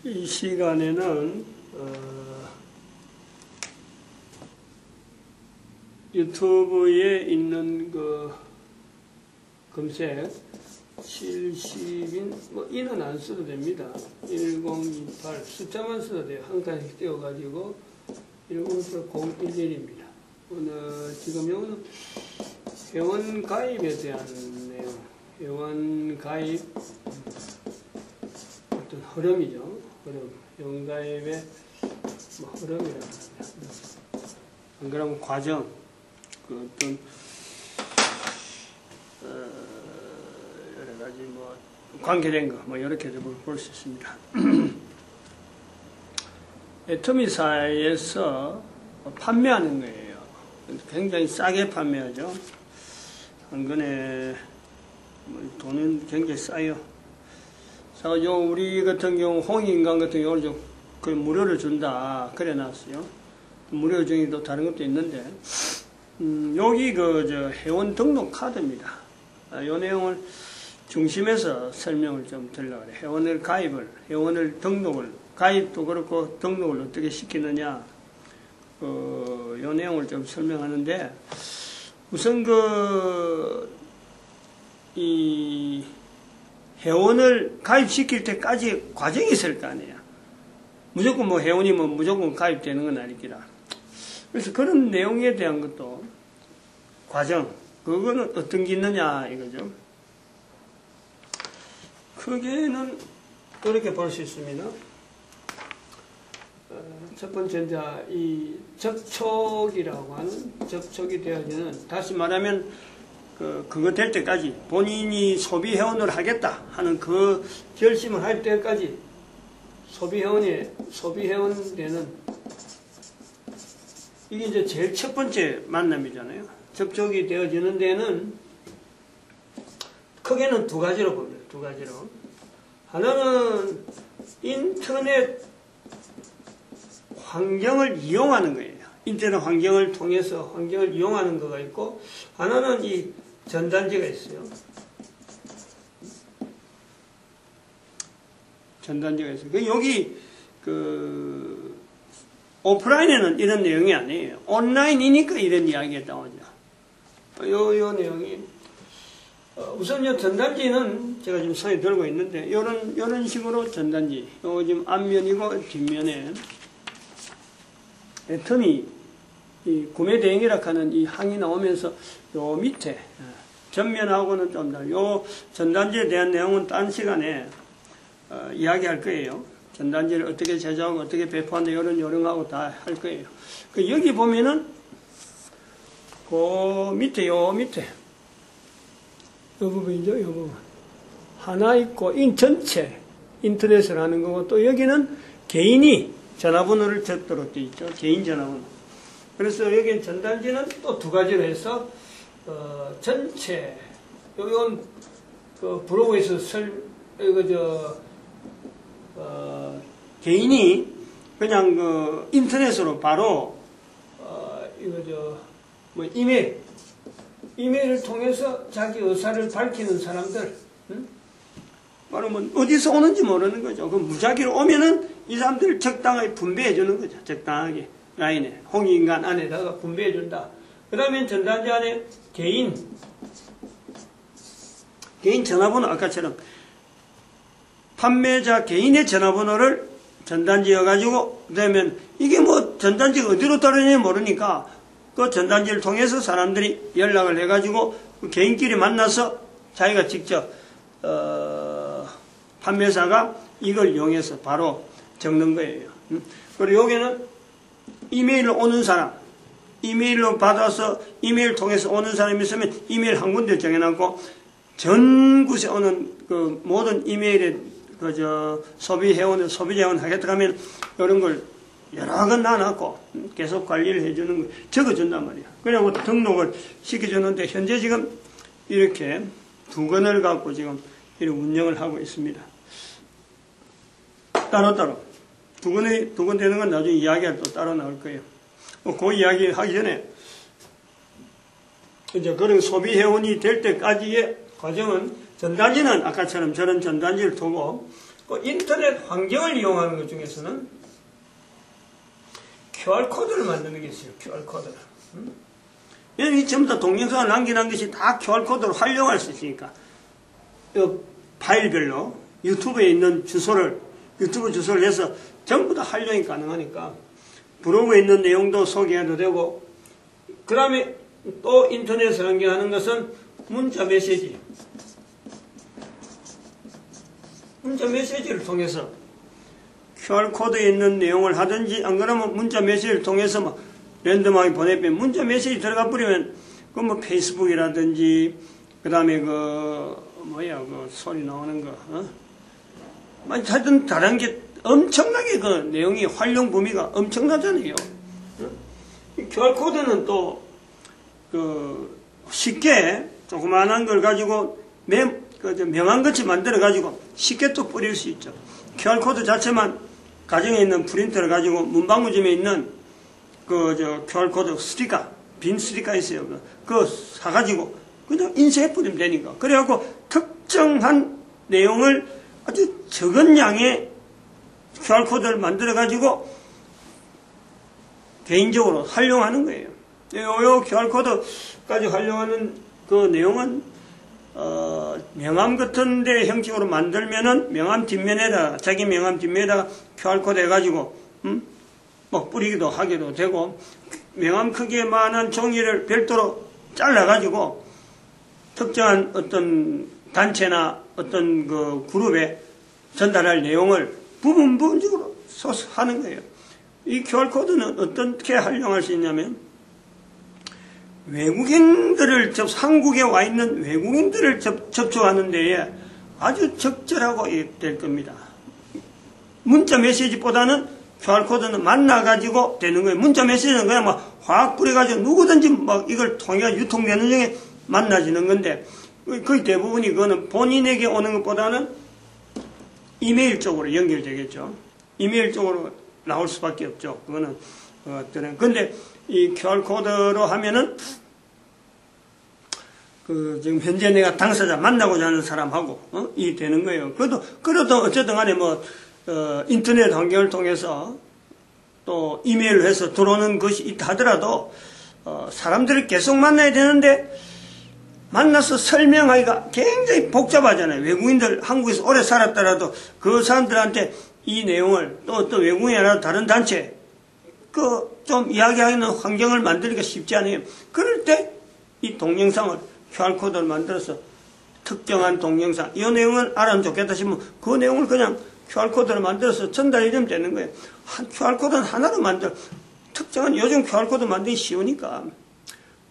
이 시간에는 유튜브에 있는 그 검색 70인 뭐 인은 안 써도 됩니다. 1028 숫자만 써도 돼요. 한 칸씩 띄워가지고 1001입니다. 오늘 지금 여기는 회원 가입에 대한 내용, 회원 가입 어떤 흐름이죠. 흐름, 회원 가입의 뭐 흐름이라고 합니다. 안 그러면 과정, 그 어떤 여러 가지 뭐 관계된 거 뭐 이렇게도 볼 수 있습니다. 애터미사에서 판매하는 거예요. 굉장히 싸게 판매하죠. 한 건에 돈은 굉장히 싸요. 그래서 우리 같은 경우 홍익인간 같은 경우는 좀 그 무료를 준다 그래 놨어요. 무료 중에 또 다른 것도 있는데 여기 저 회원 등록 카드입니다. 이 내용을 중심에서 설명을 좀 드리려고 해요. 회원을 등록을 가입도 그렇고 등록을 어떻게 시키느냐 이 내용을 좀 설명하는데 우선 이 회원을 가입시킬 때까지 과정이 있을 거 아니에요. 무조건 뭐 회원이면 무조건 가입되는 건 아니기라. 그래서 그런 내용에 대한 것도 과정, 그거는 어떤 게 있느냐 이거죠. 크게는 이렇게 볼 수 있습니다. 첫 번째 이제 이 접촉이라고 하는 접촉이 되어지는, 다시 말하면 그거 될 때까지 본인이 소비 회원을 하겠다 하는 그 결심을 할 때까지 소비 회원 되는, 이게 이제 제일 첫 번째 만남이잖아요. 접촉이 되어지는 데는 크게는 두 가지로 봅니다. 두 가지로. 하나는 인터넷 환경을 이용하는 거예요. 인터넷 환경을 통해서 환경을 이용하는 거가 있고, 하나는 이 전단지가 있어요. 전단지가 있어요. 여기 오프라인에는 이런 내용이 아니에요. 온라인이니까 이런 이야기가 나오죠. 요 내용이 우선 요 전단지는 제가 지금 손에 들고 있는데 요런 식으로 전단지, 요 지금 앞면이고 뒷면에 애터미 이 구매 대행이라 하는 이 항이 나오면서 요 밑에 전면하고는 좀 달라요. 요 전단지에 대한 내용은 딴 시간에 이야기할 거예요. 전단지를 어떻게 제작하고 어떻게 배포하는데 이런 요령하고 다 할 거예요. 여기 보면은 요 밑에 요 부분이죠. 요 부분 하나 있고 전체 인터넷을 하는 거고, 또 여기는 개인이 전화번호를 적도록 되어 있죠. 개인 전화번호. 그래서 여기 전단지는 또 두 가지로 해서 전체 요건 브로그에서 개인이 그냥 인터넷으로 바로 이메일을 통해서 자기 의사를 밝히는 사람들, 바로 뭐 어디서 오는지 모르는 거죠. 그 무작위로 오면은 이 사람들을 적당하게 분배해 주는 거죠. 적당하게 라인에 홍익인간 안에다가 분배해 준다. 그러면 전단지 안에 개인 전화번호, 아까처럼 판매자 개인의 전화번호를 전단지여 가지고, 그러면 이게 뭐 전단지가 어디로 떨어지는지 모르니까 그 전단지를 통해서 사람들이 연락을 해 가지고 개인끼리 만나서 자기가 직접 판매사가 이걸 이용해서 바로 적는 거예요. 그리고 여기는 이메일로 오는 사람, 이메일로 받아서 이메일 통해서 오는 사람이 있으면 이메일 한 군데 정해놨고, 전 곳에 오는 그 모든 이메일에 소비회원 하겠다 하면 이런 걸 여러 건 나눠놨고 계속 관리를 해주는 거 적어준단 말이야. 그리고 등록을 시켜주는데 현재 지금 이렇게 두 건을 갖고 지금 이렇게 운영을 하고 있습니다. 따로따로 두 건 되는 건 나중에 이야기가 또 따로 나올 거예요. 그 이야기 하기 전에 이제 그런 소비회원이 될 때까지의 과정은, 전단지는 아까처럼 저런 전단지를 두고 그 인터넷 환경을 이용하는 것 중에서는 QR코드를 만드는 게 있어요. QR코드를. 여기 전부 다 동영상을 남겨놓은 것이 다 QR코드로 활용할 수 있으니까 이 파일별로 유튜브에 있는 유튜브 주소를 해서 전부 다 활용이 가능하니까 블로그에 있는 내용도 소개해도 되고, 그 다음에 또 인터넷에 연결하는 것은 문자 메시지를 통해서 QR코드에 있는 내용을 하든지, 안 그러면 문자 메시지를 통해서 막 랜덤하게 보내면 문자 메시지 들어가 버리면 그 뭐 페이스북이라든지, 그 다음에 그 소리 나오는 거, 하여튼 다른 게 엄청나게 그 내용이 활용 범위가 엄청나잖아요. QR코드는 또 쉽게 조그마한 걸 가지고 명함같이 만들어 가지고 쉽게 또 뿌릴 수 있죠. QR코드 자체만 가정에 있는 프린터를 가지고 문방구점에 있는 QR코드 빈 스티커 있어요. 그거 사가지고 그냥 인쇄해 뿌리면 되니까. 그래갖고 특정한 내용을 아주 적은 양의 QR코드를 만들어가지고 개인적으로 활용하는 거예요. 요 QR코드까지 활용하는 그 내용은, 명함 같은 데 형식으로 만들면은 명함 뒷면에다가, 자기 명함 뒷면에다가 QR코드 해가지고, 뭐 뿌리기도 하기도 되고, 명함 크기만한 종이를 별도로 잘라가지고 특정한 어떤 단체나 어떤 그 그룹에 전달할 내용을 부분적으로 하는 거예요. 이 QR코드는 어떻게 활용할 수 있냐면, 한국에 와 있는 외국인들을 접촉하는 데에 아주 적절하고 될 겁니다. 문자 메시지보다는 QR코드는 만나가지고 되는 거예요. 문자 메시지는 그냥 막 확 뿌려가지고 누구든지 막 이걸 통해 유통되는 중에 만나지는 건데, 거의 대부분이 그거는 본인에게 오는 것보다는 이메일 쪽으로 연결되겠죠. 이메일 쪽으로 나올 수밖에 없죠. 그거는 근데 이 QR코드로 하면은 지금 현재 내가 당사자 만나고자 하는 사람하고 이 되는 거예요. 그래도 어쨌든 간에 인터넷 환경을 통해서 또 이메일을 해서 들어오는 것이 있다 하더라도 사람들을 계속 만나야 되는데, 만나서 설명하기가 굉장히 복잡하잖아요. 외국인들 한국에서 오래 살았더라도 그 사람들한테 이 내용을, 또 어떤 외국인이 아니라 다른 단체 좀 이야기하는 환경을 만들기가 쉽지 않아요. 그럴 때 이 동영상을 QR코드를 만들어서 특정한 동영상, 이 내용을 알아면 좋겠다 싶으면 그 내용을 그냥 QR코드를 만들어서 전달해주면 되는 거예요. QR코드는 하나로 특정한, 요즘 QR코드 만들기 쉬우니까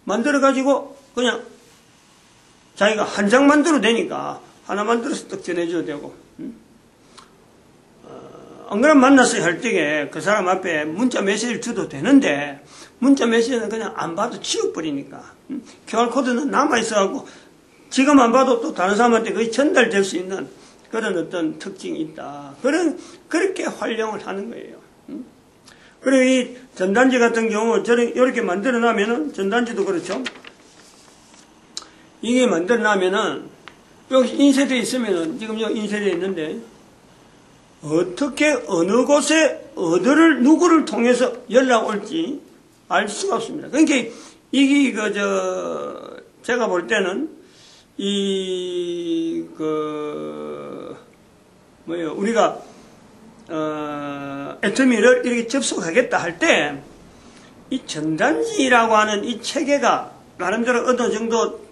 만들어가지고 그냥 자기가 한 장 만들어도 되니까 하나 만들어서 딱 전해줘도 되고, 안 그러면 만나서 할 적에 그 사람 앞에 문자 메시지를 줘도 되는데, 문자 메시지는 그냥 안 봐도 지워버리니까, QR코드는 남아있어갖고 지금 안 봐도 또 다른 사람한테 거의 전달될 수 있는 그런 어떤 특징이 있다. 그렇게 활용을 하는 거예요. 그리고 이 전단지 같은 경우, 이렇게 만들어 놔면은, 전단지도 그렇죠. 이게 만들어 놔면은, 여기 인쇄되어 있으면은, 지금 여기 인쇄되어 있는데, 어떻게, 어느 곳에, 누구를 통해서 연락 올지 알 수가 없습니다. 그러니까, 이게, 제가 볼 때는, 우리가, 애터미를 이렇게 접속하겠다 할 때, 이 전단지라고 하는 이 체계가, 나름대로 어느 정도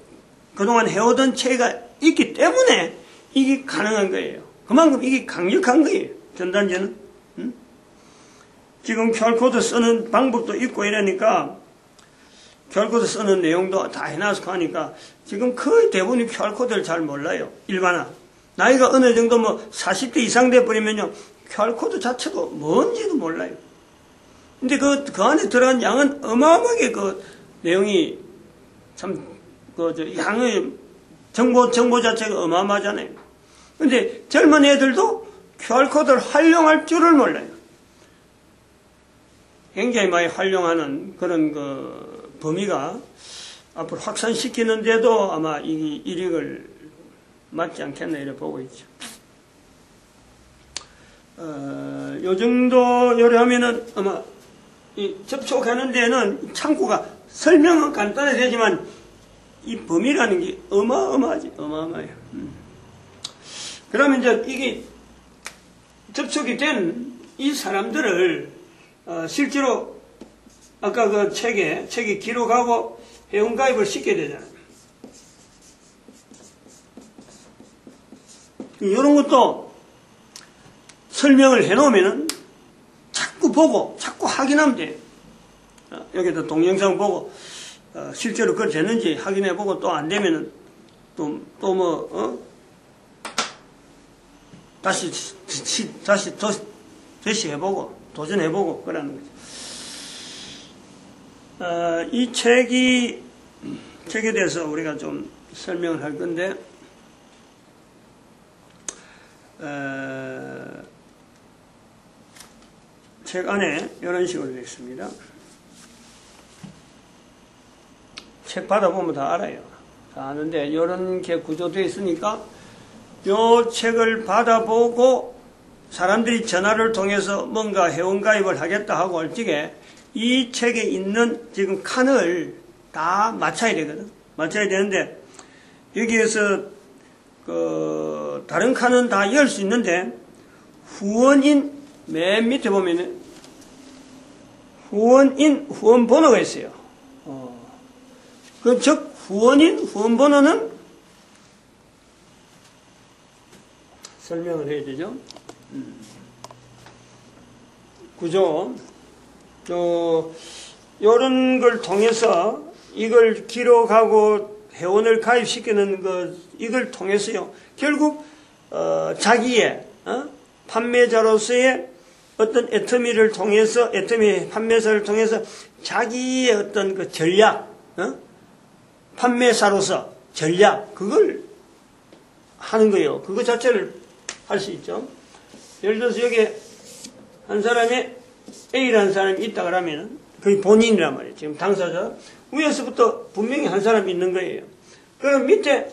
그동안 해오던 체계가 있기 때문에 이게 가능한 거예요. 그만큼 이게 강력한 거예요, 전단지는. 지금 QR코드 쓰는 방법도 있고 이러니까, QR코드 쓰는 내용도 다 해놔서 하니까, 지금 거의 대부분이 QR코드를 잘 몰라요, 일반화. 나이가 어느 정도 40대 이상 돼버리면요, QR코드 자체도 뭔지도 몰라요. 근데 그 안에 들어간 양은 어마어마하게 내용이 양의 정보 자체가 어마어마하잖아요. 근데 젊은 애들도 QR코드를 활용할 줄을 몰라요. 굉장히 많이 활용하는 그런 범위가 앞으로 확산시키는데도 아마 이 이익을 맞지 않겠나 이렇게 보고 있죠. 요 정도 요리 하면은 아마 이 접촉하는 데는 창구가 설명은 간단히 되지만 이 범위라는 게 어마어마하지, 어마어마해요. 그러면 이제 이게 접촉이 된 이 사람들을 실제로 아까 그 책에 기록하고 회원가입을 시켜야 되잖아요. 이런 것도 설명을 해놓으면은 자꾸 보고 자꾸 확인하면 돼. 여기다 동영상 보고 실제로 그걸 됐는지 확인해보고 또 안 되면은 다시 해보고 도전해보고 그러는 거죠. 이 책에 대해서 우리가 좀 설명을 할 건데 책 안에 이런 식으로 되어 있습니다. 책 받아보면 다 알아요. 다 아는데 이런 게 구조되어 있으니까 이 책을 받아보고 사람들이 전화를 통해서 뭔가 회원가입을 하겠다 하고 할 적에 이 책에 있는 지금 칸을 다 맞춰야 되거든. 맞춰야 되는데 여기에서 다른 칸은 다 열 수 있는데 후원인 맨 밑에 보면은 후원 번호가 있어요. 즉 후원 번호는 설명을 해야 되죠. 구조 요런 걸 통해서 이걸 기록하고 회원을 가입시키는 이걸 통해서요 결국 자기의 판매자로서의 어떤 애터미를 통해서 애터미 판매사를 통해서 자기의 어떤 그 전략 판매사로서 전략 그걸 하는 거예요. 그거 자체를 할 수 있죠. 예를 들어서 여기 한 사람이 A라는 사람이 있다 그러면은 그게 본인이란 말이에요. 지금 당사자 위에서부터 분명히 한 사람이 있는 거예요. 그럼 밑에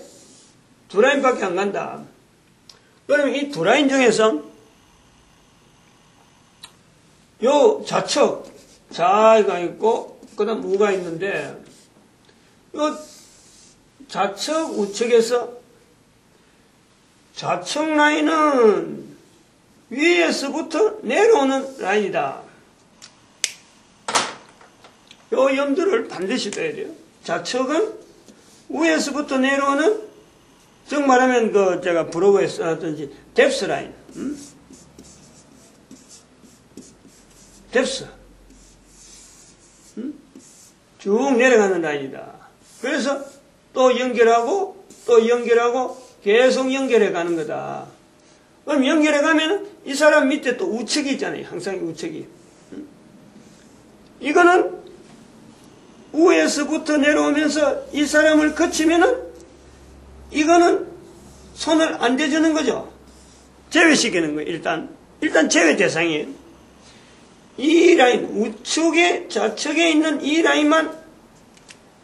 두 라인밖에 안 간다. 그러면 이 두 라인 중에서 요 좌측 자가 있고 그 다음 우가 있는데 요 좌측 우측에서 좌측 라인은 위에서부터 내려오는 라인이다. 요 염두를 반드시 둬야 돼요. 좌측은 위에서부터 내려오는 즉 말하면 제가 브로그에 써놨던지 뎁스 라인. 뎁스. 쭉 내려가는 라인이다. 그래서 또 연결하고 계속 연결해 가는 거다. 그럼 연결해 가면 이 사람 밑에 또 우측이 있잖아요. 항상 우측이. 이거는 위에서부터 내려오면서 이 사람을 거치면은 이거는 손을 안 대주는 거죠. 제외시키는 거예요. 일단 제외 대상이에요. 이 라인, 우측에 좌측에 있는 이 라인만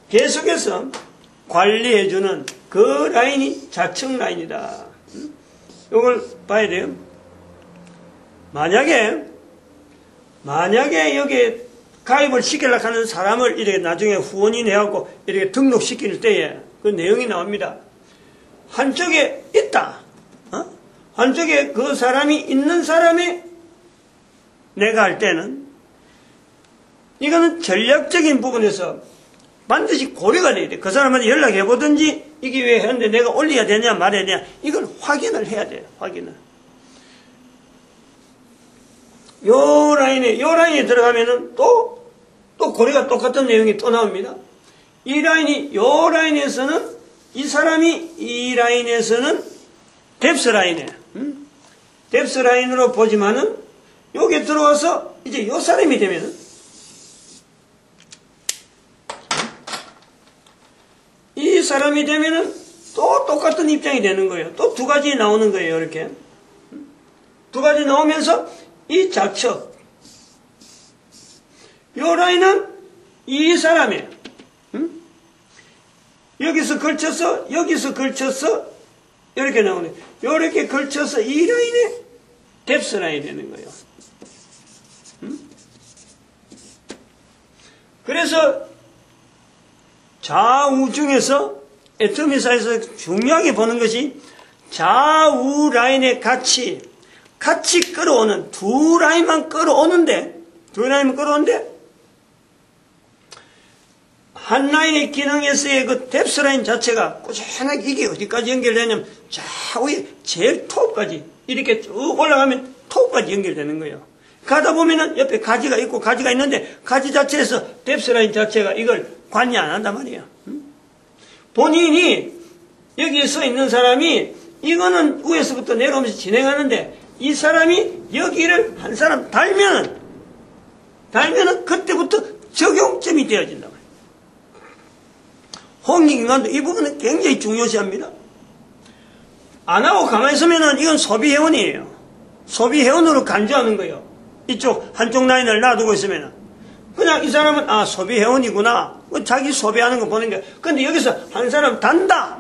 계속해서 관리해주는 그 라인이 좌측 라인이다. 이걸 봐야 돼요. 만약에 여기 가입을 시키려고 하는 사람을 이렇게 나중에 후원인 해갖고 이렇게 등록시킬 때에 그 내용이 나옵니다. 한쪽에 있다. 한쪽에 그 사람이 있는 사람이 내가 할 때는 이거는 전략적인 부분에서 반드시 고려가 돼야 돼. 그 사람한테 연락해보든지 이게 왜 했는데 내가 올려야 되냐 말해야 되냐 이걸 확인을 해야 돼요. 확인을. 요 라인에 들어가면은 또 고려가 똑같은 내용이 또 나옵니다. 이 라인이 요 라인에서는 이 사람이 이 라인에서는 뎁스 라인에 뎁스 라인으로 보지만은 여기에 들어와서 이제 요 사람이 되면은 이 사람이 되면은 또 똑같은 입장이 되는 거예요. 또 두 가지 나오는 거예요. 이렇게 두 가지 나오면서 이 좌측 요 라인은 이 사람이에요. 여기서 걸쳐서 이렇게 나오네. 이렇게 걸쳐서 이 라인에 뎁스 라인이 되는 거예요. 그래서 좌우 중에서 애터미사에서 중요하게 보는 것이 좌우 라인의 같이 끌어오는 두 라인만 끌어오는데 한 라인의 기능에서의 그 뎁스 라인 자체가 꾸준하게 이게 어디까지 연결되냐면 좌우에 제일 톱까지 이렇게 쭉 올라가면 톱까지 연결되는 거예요. 가다 보면은 옆에 가지가 있고 가지가 있는데 가지 자체에서 뎁스 라인 자체가 이걸 관여 안 한단 말이에요. 본인이 여기에 서 있는 사람이 이거는 위에서부터 내려오면서 진행하는데 이 사람이 여기를 한 사람 달면은 그때부터 적용점이 되어진단 말이에요. 홍익인간도 이 부분은 굉장히 중요시합니다. 안 하고 가만히 있으면은 이건 소비회원이에요. 소비회원으로 간주하는 거예요. 이쪽 한쪽 라인을 놔두고 있으면은 그냥 이 사람은 소비회원이구나 자기 소비하는 거 보는 거야. 근데 여기서 한 사람 단다.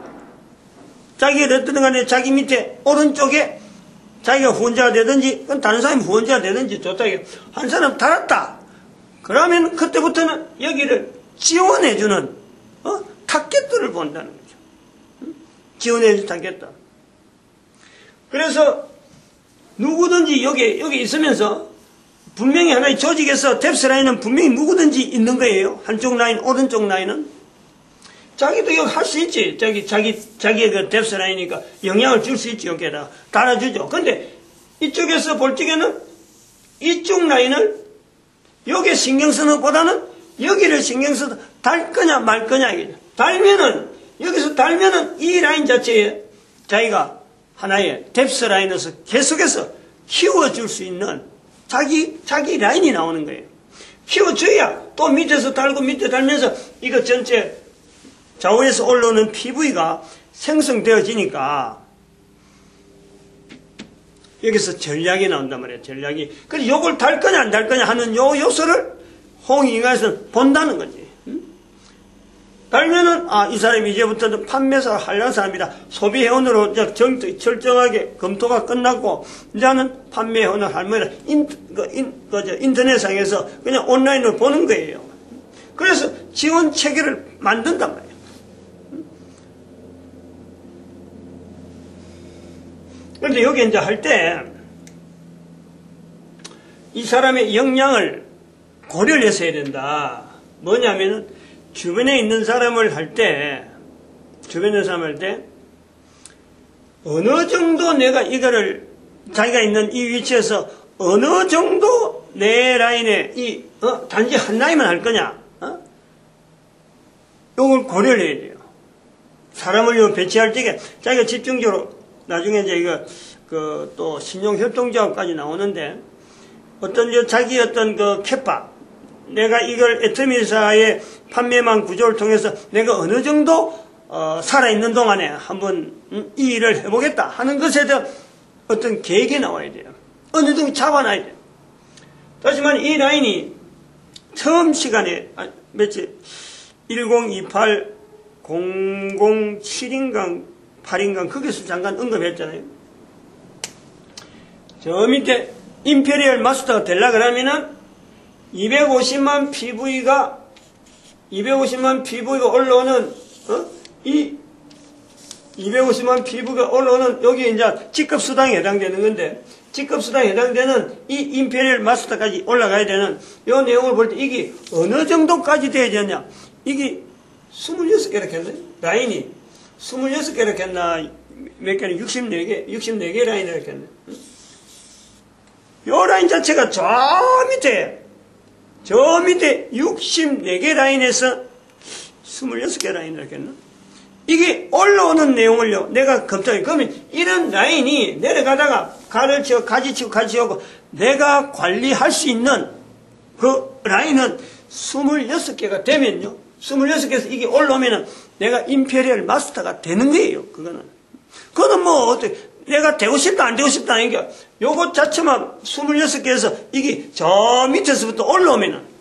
자기가 어떤 간에 자기 밑에 오른쪽에 자기가 후원자가 되든지 그건 다른 사람이 후원자가 되든지 좋다. 한 사람 달았다. 그러면 그때부터는 여기를 지원해주는 타겟들을 본다는 거죠. 지원해주는 타겟들. 그래서 누구든지 여기 있으면서 분명히 하나의 조직에서 뎁스 라인은 분명히 누구든지 있는 거예요. 한쪽 라인, 오른쪽 라인은. 자기도 이거 할 수 있지. 자기의 그 뎁스 라인이니까 영향을 줄 수 있지. 여기에다 달아주죠. 근데 이쪽에서 볼 적에는 이쪽 라인을 여기에 신경 쓰는 것보다는 여기를 신경 써서 달 거냐 말 거냐 이게. 여기서 달면은 이 라인 자체에 자기가 하나의 뎁스 라인에서 계속해서 키워줄 수 있는 자기 라인이 나오는 거예요. 키워줘야 또 밑에서 달고 밑에 달면서 이거 전체 좌우에서 올라오는 PV가 생성되어지니까 여기서 전략이 나온단 말이에요. 전략이. 그래서 요걸 달 거냐 안 달 거냐 하는 요 요소를 홍익인간에서는 본다는 거지. 달면은 이 사람이 이제부터는 판매사를 하려는 사람이다. 소비회원으로 철저하게 검토가 끝났고 이제는 판매회원을 할 거다. 인터넷상에서 그냥 온라인으로 보는 거예요. 그래서 지원 체계를 만든단 말이에요. 그런데 여기 이제 할 때 이 사람의 역량을 고려를 해서 해야 된다. 뭐냐면은 주변에 있는 사람을 할 때, 어느 정도 내가 이거를, 자기가 있는 이 위치에서 어느 정도 내 라인에 단지 한 라인만 할 거냐, 이걸 고려를 해야 돼요. 사람을 배치할 때, 자기가 집중적으로, 나중에 이제 또 신용협동조합까지 나오는데, 자기 캐파, 내가 이걸 애터미사의 판매망 구조를 통해서 내가 어느 정도 살아있는 동안에 한번 이 일을 해보겠다 하는 것에 대한 어떤 계획이 나와야 돼요. 어느 정도 잡아놔야 돼요. 하지만 이 라인이 처음 시간에 1028 007인강 8인강 거기서 잠깐 언급했잖아요. 저 밑에 임페리얼 마스터가 되려고 그러면은 250만 PV가 올라오는, 이 250만 PV가 올라오는, 여기 이제 직급수당에 해당되는 건데, 직급수당에 해당되는 이 임페리얼 마스터까지 올라가야 되는 이 내용을 볼 때 이게 어느 정도까지 돼야 되냐. 이게 26개로 했네? 라인이. 26개로 했나? 몇 개는 64개 라인을 했네. 요 라인 자체가 저 밑에 64개 라인에서 26개 라인을 했겠나? 이게 올라오는 내용을요, 내가 검토해. 그러면 이런 라인이 내려가다가 가지치고 내가 관리할 수 있는 그 라인은 26개가 되면요, 26개에서 이게 올라오면은 내가 임페리얼 마스터가 되는 거예요, 그거는 어떻게, 내가 되고 싶다, 안 되고 싶다 하는 게, 요것 자체만 26개에서 이게 저 밑에서부터 올라오면은,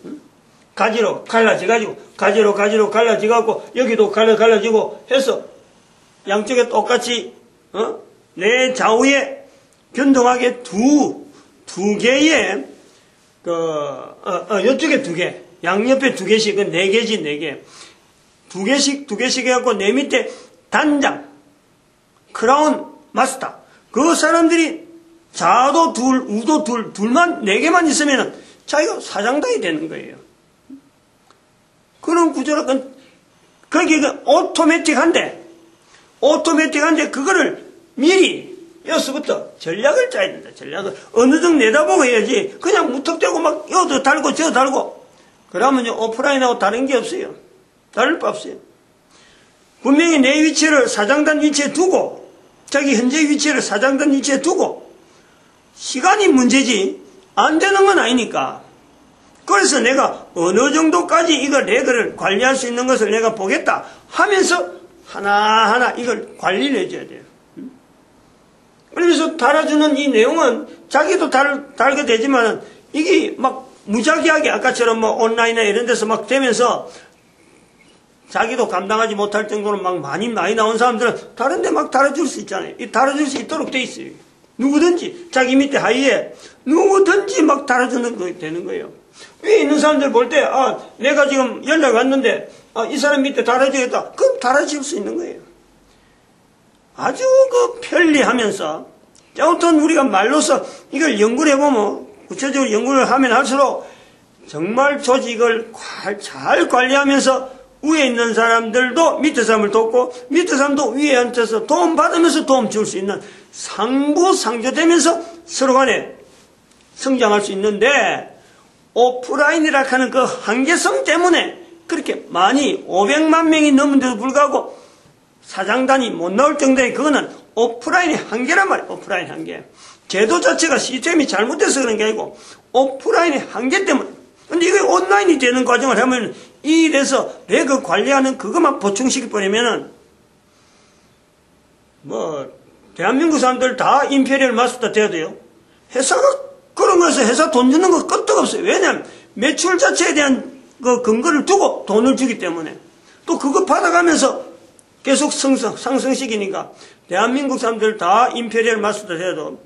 가지로 갈라져가지고, 가지로 갈라져가지고, 여기도 갈라지고 해서, 양쪽에 똑같이, 내 좌우에 변동하게 두 개의, 이쪽에 2개, 양옆에 2개씩, 4개지, 4개. 2개씩 해갖고 내 밑에 단장, 크라운, 마스터. 그 사람들이 좌도 둘, 우도 둘만, 4개만 있으면은 자기가 사장단이 되는 거예요. 그런 구조로, 그게 오토매틱한데, 그거를 미리, 여기서부터 전략을 짜야 된다, 전략을. 어느 정도 내다보고 해야지, 그냥 무턱대고 막, 여기도 달고, 저 달고. 그러면 오프라인하고 다른 게 없어요. 다를 바 없어요. 분명히 내 위치를 사장단 위치에 두고, 자기 현재 위치를 사장단 위치에 두고, 시간이 문제지, 안 되는 건 아니니까. 그래서 내가 어느 정도까지 이걸 레그를 관리할 수 있는 것을 내가 보겠다 하면서 하나하나 이걸 관리를 해줘야 돼요. 그래서 달아주는 이 내용은 자기도 달게 되지만 이게 막 무작위하게 아까처럼 뭐 온라인이나 이런 데서 막 되면서 자기도 감당하지 못할 정도로 막 많이 나온 사람들은 다른 데 막 달아줄 수 있잖아요. 이 달아줄 수 있도록 돼 있어요. 누구든지 자기 밑에 하위에 누구든지 막 달아주는 거 되는 거예요. 위에 있는 사람들 볼 때, 내가 지금 연락 왔는데, 이 사람 밑에 달아주겠다. 그럼 달아줄 수 있는 거예요. 아주 편리하면서, 아무튼 우리가 말로서 이걸 연구를 해보면, 구체적으로 연구를 하면 할수록, 정말 조직을 잘 관리하면서, 위에 있는 사람들도 밑에 사람을 돕고, 밑에 사람도 위에한테서 도움 받으면서 도움 줄 수 있는 상부상조되면서 서로 간에 성장할 수 있는데, 오프라인이라 하는 그 한계성 때문에 그렇게 많이 500만 명이 넘는데도 불구하고 사장단이 못 나올 정도의 그거는 오프라인의 한계란 말이에요. 오프라인 한계. 제도 자체가 시스템이 잘못돼서 그런 게 아니고 오프라인의 한계 때문에. 근데 이게 온라인이 되는 과정을 하면 이래서 레그 관리하는 그것만 보충시켜버리면은 대한민국 사람들 다 임페리얼 마스터 돼야 돼요. 회사가 그런 거에서 회사 돈 주는 거 끄떡 없어요. 왜냐하면 매출 자체에 대한 그 근거를 두고 돈을 주기 때문에 또 그거 받아가면서 계속 상승시키니까 대한민국 사람들 다 임페리얼 마스터 돼도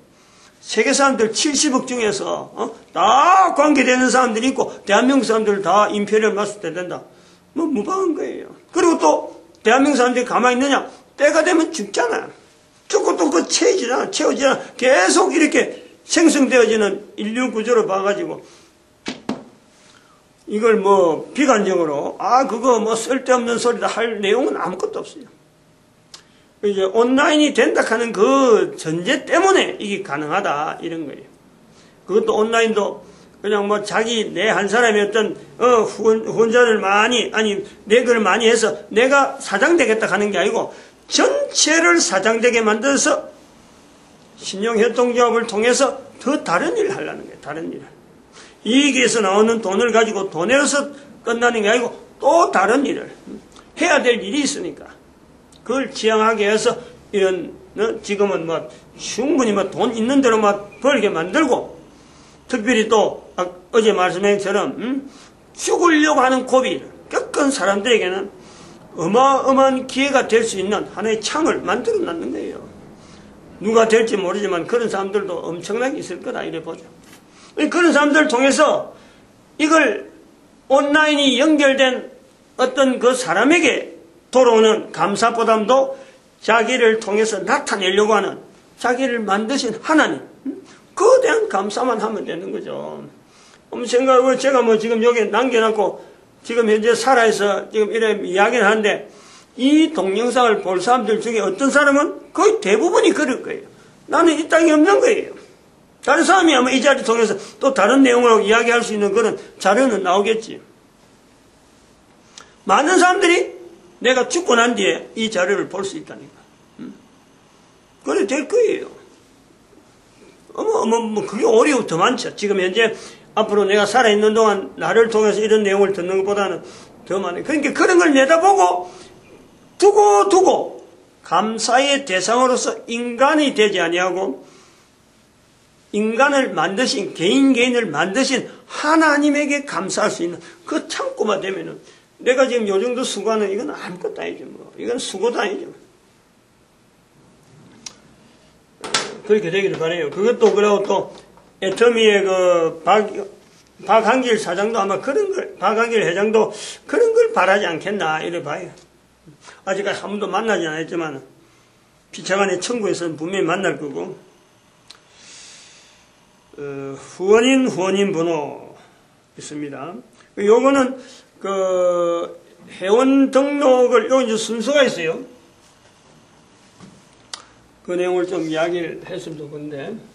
세계 사람들 70억 중에서 다 관계되는 사람들이 있고 대한민국 사람들 다 임페리얼 마스터 된다. 무방한 거예요. 그리고 또 대한민국 사람들이 가만히 있느냐? 때가 되면 죽잖아. 죽고 또 그 채워지잖아. 계속 이렇게 생성되어지는 인류 구조를 봐가지고 이걸 비관적으로 그거 쓸데없는 소리다 할 내용은 아무것도 없어요. 이제 온라인이 된다 하는 그 전제 때문에 이게 가능하다 이런 거예요. 그것도 온라인도 그냥 자기 내 한 사람이 어떤 후원자를 내글을 많이 해서 내가 사장 되겠다 하는 게 아니고 전체를 사장되게 만들어서 신용협동조합을 통해서 더 다른 일을 하려는 거예요. 다른 일을. 이익에서 나오는 돈을 가지고 돈에서 끝나는 게 아니고 또 다른 일을 해야 될 일이 있으니까 그걸 지향하게 해서 이런 지금은 충분히 돈 있는 대로 벌게 만들고 특별히 또 어제 말씀한 것처럼 죽으려고 하는 고비를 겪은 사람들에게는 어마어마한 기회가 될 수 있는 하나의 창을 만들어 놨는 거예요. 누가 될지 모르지만 그런 사람들도 엄청나게 있을 거다 이래 보죠. 그런 사람들을 통해서 이걸 온라인이 연결된 어떤 그 사람에게 돌아오는 감사보담도 자기를 통해서 나타내려고 하는 자기를 만드신 하나님 그에 대한 감사만 하면 되는 거죠. 생각하고 제가 지금 여기 남겨놨고 지금 현재 살아서 지금 이래 이야기를 하는데 이 동영상을 볼 사람들 중에 어떤 사람은 거의 대부분이 그럴 거예요. 나는 이 땅에 없는 거예요. 다른 사람이 아마 이 자리를 통해서 또 다른 내용으로 이야기할 수 있는 그런 자료는 나오겠지. 많은 사람들이 내가 죽고 난 뒤에 이 자료를 볼 수 있다니까. 그래 될 거예요. 그게 오히려 더 많죠. 지금 현재 앞으로 내가 살아있는 동안 나를 통해서 이런 내용을 듣는 것보다는 더 많아요. 그러니까 그런 걸 내다보고 두고 감사의 대상으로서 인간이 되지 아니하고 인간을 만드신 개인을 만드신 하나님에게 감사할 수 있는 그 창고만 되면은 내가 지금 요 정도 수고하는 이건 아무것도 아니죠. 이건 수고도 아니죠. 그렇게 되기를 바래요. 그것도 그러고 또 애터미의 그 박한길 사장도 아마 그런 걸, 박한길 회장도 그런 걸 바라지 않겠나 이래 봐요. 아직까지 한 번도 만나지 않았지만 피차간의 천국에서는 분명히 만날 거고. 후원인 번호 있습니다. 요거는 그 회원 등록을 요 이제 순서가 있어요. 그 내용을 좀 이야기를 했으면 좋겠는데.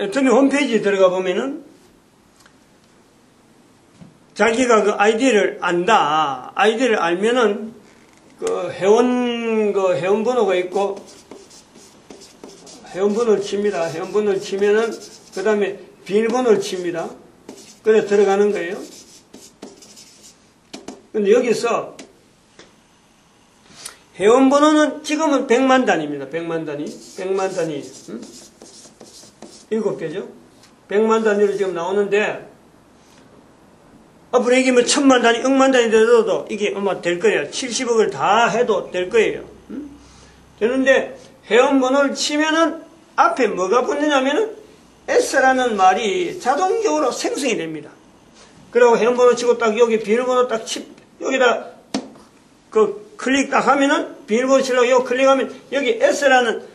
애터미 홈페이지에 들어가 보면은 자기가 그 아이디를 안다. 아이디를 알면은 그 회원 번호가 있고 회원 번호를 칩니다. 회원 번호를 치면은 그 다음에 비밀번호를 칩니다. 그래 들어가는 거예요. 근데 여기서 회원 번호는 지금은 100만 단위입니다. 100만 단위. 7개죠? 100만 단위로 지금 나오는데, 앞으로 이게 뭐 1000만 단위, 億만 단위 되어도 이게 아마 될 거예요. 70억을 다 해도 될 거예요. 되는데, 회원번호를 치면은 앞에 뭐가 붙느냐면은 S라는 말이 자동적으로 생성이 됩니다. 그리고 회원번호 치고 딱 여기 비밀번호 딱 여기다 그 클릭 딱 하면은 비밀번호 치려고 여기 클릭하면 여기 S라는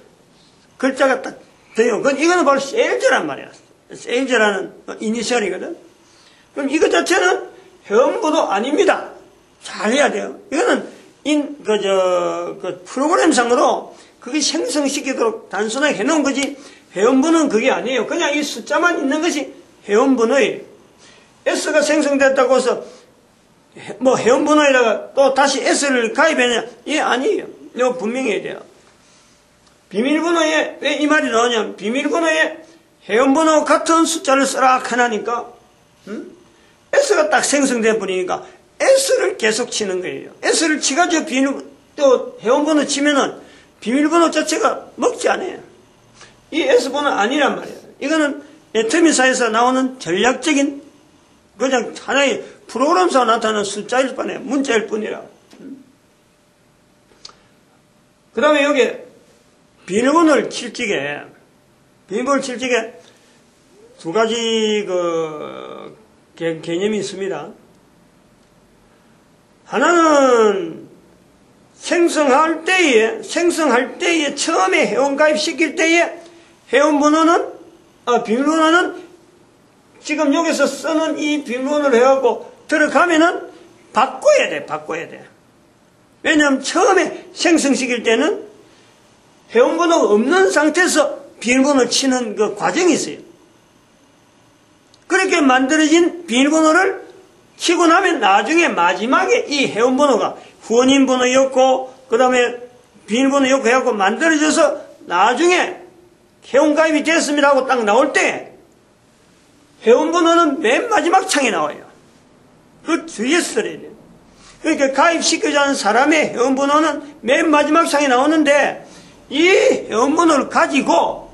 글자가 딱 돼요. 이거는 바로 세일즈란 말이야. 세일즈라는 이니셜이거든. 그럼 이거 자체는 회원번호 아닙니다. 잘 해야 돼요. 이거는 그 프로그램상으로 그게 생성시키도록 단순하게 해놓은 거지, 회원번호는 그게 아니에요. 그냥 이 숫자만 있는 것이 회원번호예요. S가 생성됐다고 해서 뭐 회원번호에다가 또 다시 S를 가입했냐? 예, 아니에요. 이거 분명히 해야 돼요. 비밀번호에 왜 이 말이 나오냐면 비밀번호에 회원번호 같은 숫자를 써라 하나니까 S가 딱 생성돼 버리니까 S를 계속 치는 거예요. S를 치가지고 또 회원번호 치면은 비밀번호 자체가 먹지 않아요. 이 S번호 아니란 말이에요. 이거는 애터미사에서 나오는 전략적인 그냥 하나의 프로그램에서 나타나는 숫자일 뿐이에요. 문자일 뿐이라. 그 다음에 여기 비밀번호를 칠 적에 두 가지 개념이 있습니다. 하나는 생성할 때에 처음에 회원가입 시킬 때에 비밀번호는 지금 여기서 쓰는 이 비밀번호를 해갖고 들어가면은 바꿔야 돼. 왜냐하면 처음에 생성시킬 때는 회원번호가 없는 상태에서 비밀번호를 치는 그 과정이 있어요. 그렇게 만들어진 비밀번호를 치고 나면 나중에 마지막에 이 회원번호가 후원인 번호였고 그 다음에 비밀번호였고 해갖고 만들어져서 나중에 회원가입이 됐습니다 하고 딱 나올 때 회원번호는 맨 마지막 창에 나와요. 그 뒤에 써야 돼요. 그러니까 가입시키자는 사람의 회원번호는 맨 마지막 창에 나오는데 이 회원번호를 가지고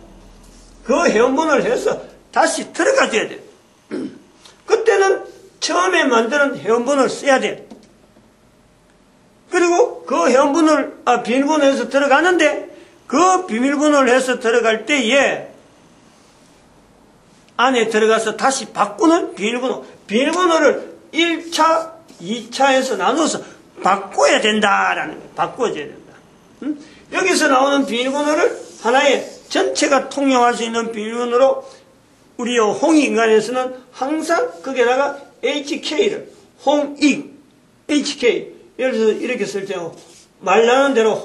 그 회원번호를 해서 다시 들어가줘야 돼요. 그때는 처음에 만드는 회원번호를 써야 돼요. 그리고 그 비밀번호를 해서 들어가는데 그 비밀번호를 해서 들어갈 때에 안에 들어가서 다시 바꾸는 비밀번호를 1차, 2차에서 나눠서 바꿔야 된다라는 거예요. 바꿔줘야 된다. 여기서 나오는 비밀번호를 하나의 전체가 통용할 수 있는 비밀번호로 우리 홍익인간에서는 항상 거기에다가 HK를 HK 예를 들어서 이렇게 쓸 때 말 나는 대로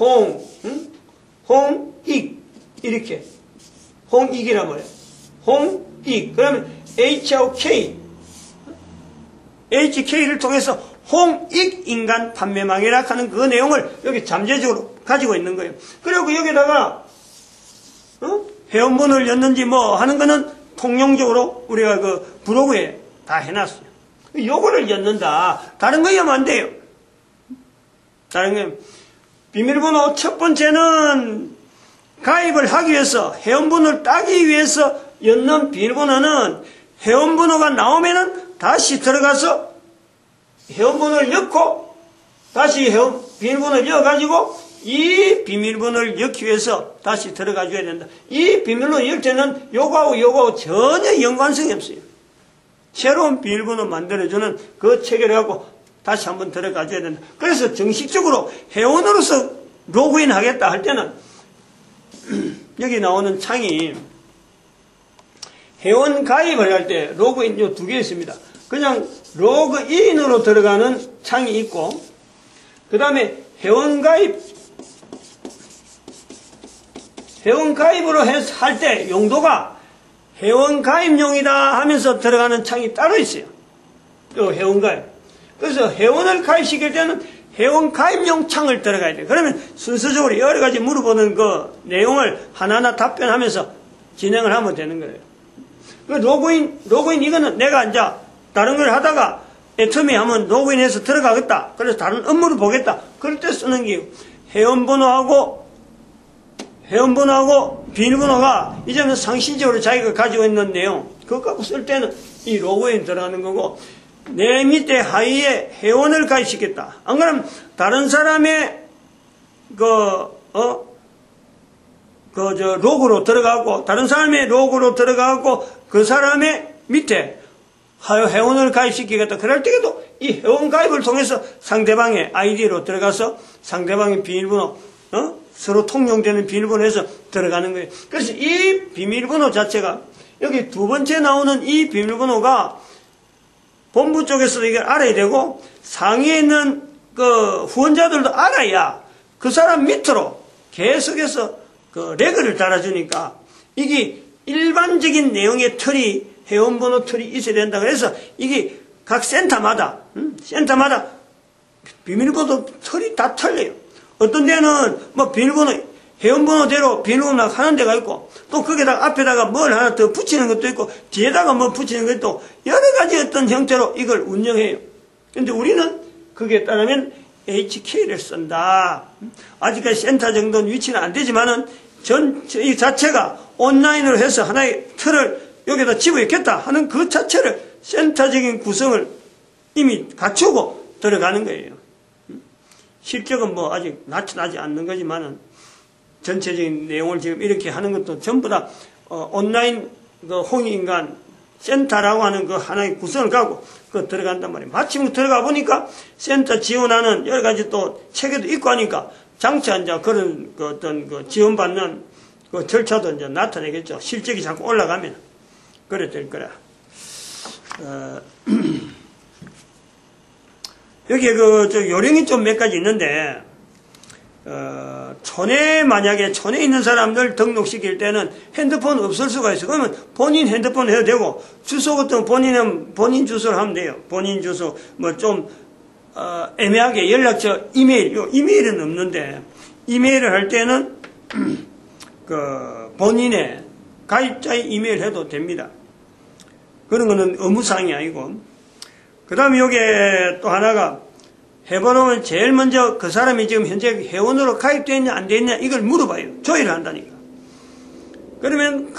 홍익 이렇게 홍익이란 말이에요. 홍익 그러면 H하고 HK를 통해서 홍익인간 판매망이라 하는 그 내용을 여기 잠재적으로 가지고 있는 거예요. 그리고 여기다가 회원번호를 였는지 뭐 하는 거는 통용적으로 우리가 그 브로그에 다 해놨어요. 요거를 엿는다. 다른 거 엿면 안 돼요. 다른 거. 비밀번호 첫 번째는 가입을 하기 위해서 회원번호를 따기 위해서 엿는 비밀번호는 회원번호가 나오면은 다시 들어가서 회원번호를 넣고 다시 비밀번호를 넣어가지고 이 비밀번호를 넣기 위해서 다시 들어가 줘야 된다. 이 비밀번호 열 때는 요거하고 전혀 연관성이 없어요. 새로운 비밀번호 만들어주는 그 체계를 갖고 다시 한번 들어가 줘야 된다. 그래서 정식적으로 회원으로서 로그인 하겠다 할 때는 여기 나오는 창이 회원 가입을 할 때 로그인 요 두 개 있습니다. 그냥 로그인으로 들어가는 창이 있고 그 다음에 회원 가입으로 할 때 용도가 회원 가입용이다 하면서 들어가는 창이 따로 있어요. 요 회원 가입. 그래서 회원을 가입시킬 때는 회원 가입용 창을 들어가야 돼요. 그러면 순서적으로 여러 가지 물어보는 그 내용을 하나하나 답변하면서 진행을 하면 되는 거예요. 그 로그인 이거는 내가 이제 다른 걸 하다가 애터미 하면 로그인해서 들어가겠다. 그래서 다른 업무를 보겠다. 그럴 때 쓰는 게 회원번호하고 비밀번호가 이제는 상신적으로 자기가 가지고 있는 내용 그거 갖고 쓸 때는 이 로그인 들어가는 거고 내 밑에 하위에 회원을 가입시켰다. 안 그러면 다른 사람의 로고로 들어가고 다른 사람의 로고로 들어가고 그 사람의 밑에 회원을 가입시키겠다. 그럴 때에도 이 회원 가입을 통해서 상대방의 아이디로 들어가서 상대방의 비밀번호 서로 통용되는 비밀번호에서 들어가는 거예요. 그래서 이 비밀번호 자체가 여기 두 번째 나오는 이 비밀번호가 본부 쪽에서도 이걸 알아야 되고 상위에 있는 그 후원자들도 알아야 그 사람 밑으로 계속해서 그 레그를 달아주니까 이게 일반적인 내용의 틀이 회원번호 틀이 있어야 된다. 그래서 이게 각 센터마다 비밀번호 틀이 다 틀려요. 어떤 데는 뭐 비밀번호 회원번호대로 비밀번호 하는 데가 있고 또 거기다가 앞에다가 뭘 하나 더 붙이는 것도 있고 뒤에다가 뭐 붙이는 것도 여러 가지 어떤 형태로 이걸 운영해요. 근데 우리는 거기에 따르면 HK를 쓴다. 아직까지 센터 정도는 위치는 안 되지만은 이 자체가 온라인으로 해서 하나의 틀을 여기다 집어넣겠다 하는 그 자체를 센터적인 구성을 이미 갖추고 들어가는 거예요. 실적은 뭐 아직 나타나지 않는 거지만은 전체적인 내용을 지금 이렇게 하는 것도 전부 다 온라인 그 홍익인간 센터라고 하는 그 하나의 구성을 갖고 그 들어간단 말이에요. 마침 들어가 보니까 센터 지원하는 여러 가지 또 체계도 있고 하니까 장차 이제 그런 그 어떤 그 지원받는 그 절차도 이제 나타내겠죠. 실적이 자꾸 올라가면 그래 될 거라. 여기에 저 요령이 좀 몇 가지 있는데, 만약에 촌에 있는 사람들 등록시킬 때는 핸드폰 없을 수가 있어. 그러면 본인 핸드폰 해도 되고, 주소 같은 본인 주소를 하면 돼요. 본인 주소, 애매하게 연락처, 이메일은 없는데, 이메일을 할 때는, 본인의 가입자의 이메일 해도 됩니다. 그런 거는 의무사항이 아니고, 그 다음에 요게 또 하나가 해보면 제일 먼저 그 사람이 지금 현재 회원으로 가입되어 있냐 안 되어 있냐 이걸 물어봐요. 조회를 한다니까. 그러면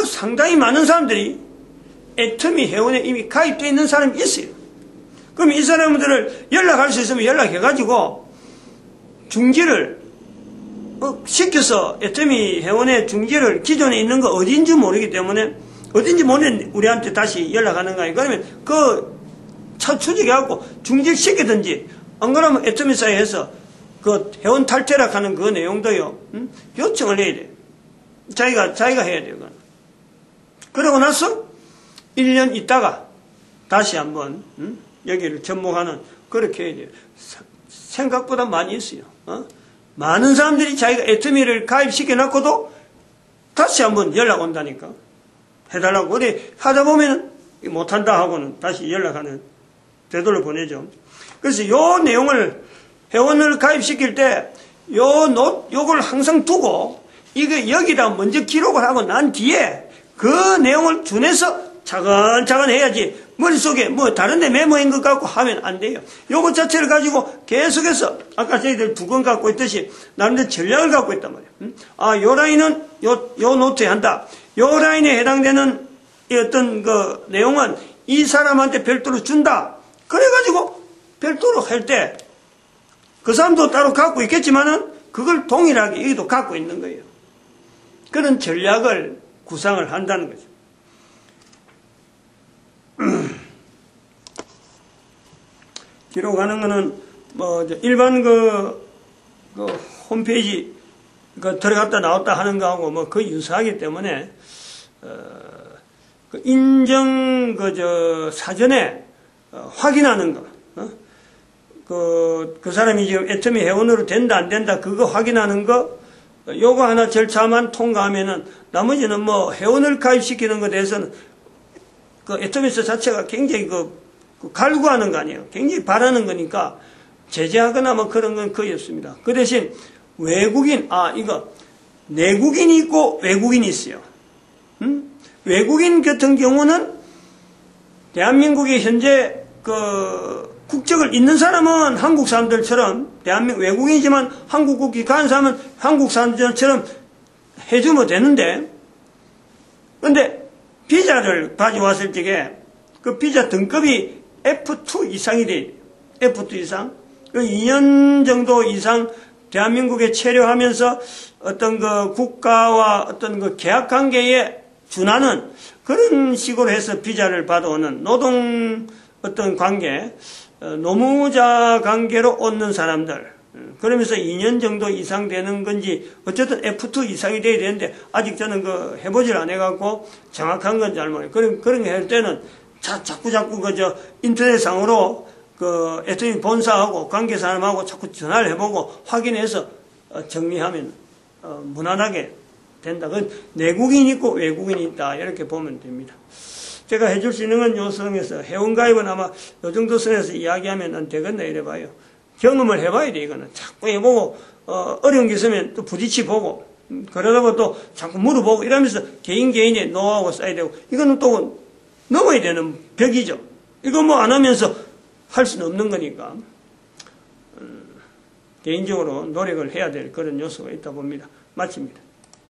상당히 많은 사람들이 애터미 회원에 이미 가입되어 있는 사람이 있어요. 그럼 이 사람들을 연락할 수 있으면 연락해가지고 중지를 시켜서 애터미 회원의 중지를 기존에 있는 거 어딘지 모르기 때문에 어딘지 모르는 우리한테 다시 연락하는 거예요. 그러면 추적해갖고 중지를 시키든지, 안 그러면 애터미사에서 회원 탈퇴락하는 그 내용도요, 요청을 해야 돼요. 자기가 해야 돼요, 그건. 그러고 나서 1년 있다가 다시 한번, 여기를 접목하는, 그렇게 해야 돼요. 생각보다 많이 있어요. 많은 사람들이 자기가 애터미를 가입시켜놨고도 다시 한번 연락 온다니까. 해달라고. 그래, 하다 보면은 못한다 하고는 다시 연락하는 되돌려 보내죠. 그래서 요 내용을 회원을 가입시킬 때 요걸 항상 두고 이거 여기다 먼저 기록을 하고 난 뒤에 그 내용을 준해서 차근차근 해야지 머릿속에 뭐 다른데 메모인 것 같고 하면 안 돼요. 요것 자체를 가지고 계속해서 아까 저희들 두건 갖고 있듯이 나름대로 전략을 갖고 있단 말이에요. 요 라인은 요 노트에 한다. 요 라인에 해당되는 이 어떤 그 내용은 이 사람한테 별도로 준다. 그래가지고 별도로 할 때 그 사람도 따로 갖고 있겠지만은 그걸 동일하게 여기도 갖고 있는 거예요. 그런 전략을 구상을 한다는 거죠. 기록하는 거는 뭐 일반 그 홈페이지 들어갔다 나왔다 하는 거하고 뭐 거의 유사하기 때문에 그 인정 사전에 확인하는 거. 그 사람이 지금 애터미 회원으로 된다 안 된다 그거 확인하는 거 요거 하나 절차만 통과하면은 나머지는 뭐 회원을 가입시키는 것에 대해서는 그 애터미스 자체가 굉장히 갈구하는 거 아니에요. 굉장히 바라는 거니까 제재하거나 뭐 그런 건 거의 없습니다. 그 대신 외국인 이거 내국인이 있고 외국인이 있어요. 외국인 같은 경우는 대한민국에 현재 국적을 있는 사람은 한국 사람들처럼 외국인이지만 한국 국기 가는 사람은 한국 사람들처럼 해주면 되는데 근데 비자를 가져왔을 적에 그 비자 등급이 F2 이상이 돼. F2 이상. 그 2년 정도 이상 대한민국에 체류하면서 어떤 그 국가와 어떤 그 계약 관계에 준하는 그런 식으로 해서 비자를 받아오는 노동 어떤 관계, 노무자 관계로 얻는 사람들. 그러면서 2년 정도 이상 되는 건지 어쨌든 F2 이상이 돼야 되는데 아직 저는 해보질 안 해갖고 정확한 건 잘 모르겠어요. 그런 거 할 때는 자꾸 인터넷상으로 애터미 본사하고 관계 사람하고 자꾸 전화를 해보고 확인해서 정리하면 무난하게 된다. 그건 내국인이 있고 외국인이 있다. 이렇게 보면 됩니다. 제가 해줄 수 있는 건 요 선에서 회원가입은 아마 요 정도 선에서 이야기하면 안 되겠나 이래 봐요. 경험을 해봐야 돼. 이거는 자꾸 해보고 어려운 게 있으면 또 부딪히보고 그러다가 또 자꾸 물어보고 이러면서 개인의 노하우가 쌓여야 되고 이거는 또 넘어야 되는 벽이죠. 이거 뭐 안 하면서 할 수는 없는 거니까 개인적으로 노력을 해야 될 그런 요소가 있다 봅니다. 마칩니다.